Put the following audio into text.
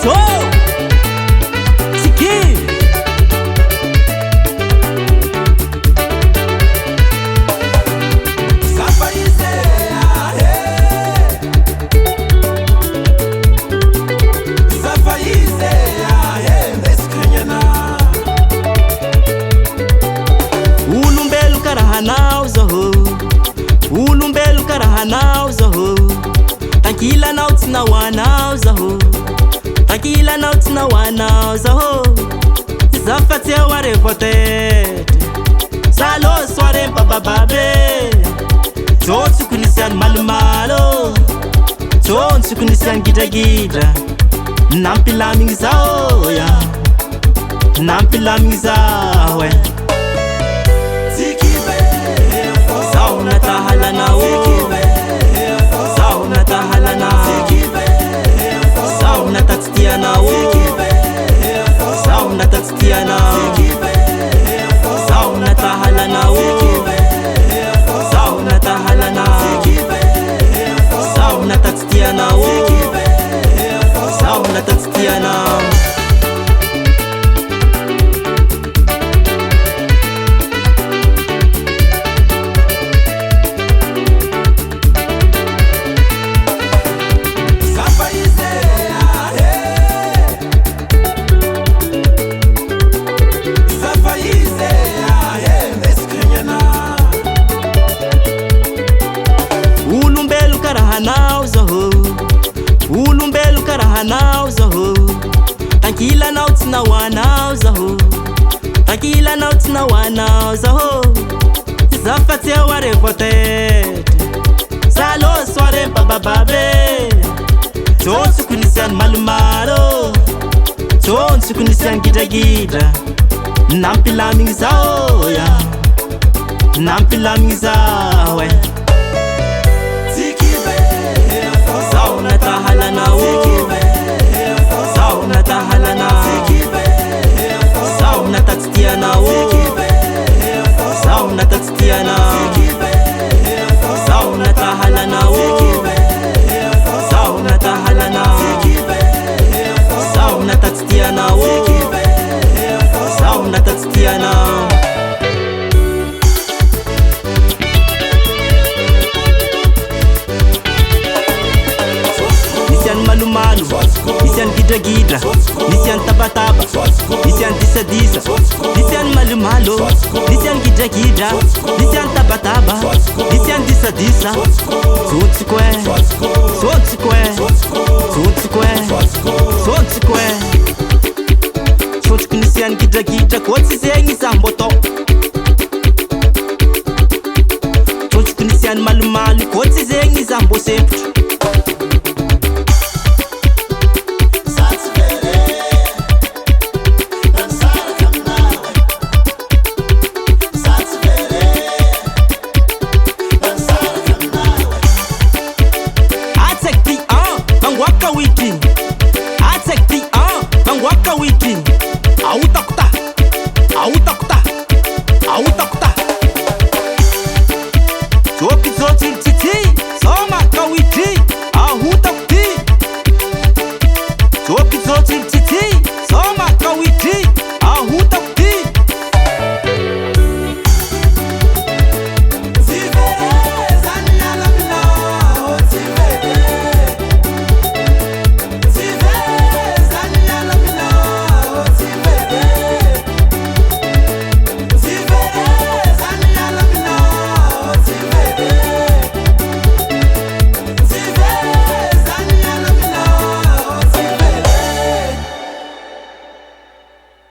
So Sikiri Ulumbelu karahana uzaho Ulumbelu karahana uzaho Tankila na utina wana uzaho Tankila na utina wana uzaho Zafate ware vote Salo sware bababe Totsu kunisian malumalo Totsu kunisian gida Nampila mingzao ya Nampila mingzao Sauna tahala na wo Sauna tahala na Sauna tatstia na wo Sauna tatstia na Sauna tahala na wo Sauna tahala na Sauna tatstia na wo Sauna tatstia na Ulumbelu karahana uzaho Tankila na utina wana uzaho Tankila na utina wana uzaho Zafate ware vote Salo sware bababe Totsu kunisian malumalo Totsu kunisian gida Nampila mingzao ya Nampila mingzao Sauna tahala na wo Sauna tahala na Sauna tatstia na wo Sauna tatstia na Sauna tahala na wo Sauna tahala na Sauna tatstia na wo Sauna tatstia na Malu, nisian gida, nisian taba, nisian disa, nisian malu, nisian gida, nisian taba, nisian disa, tutsi kwe.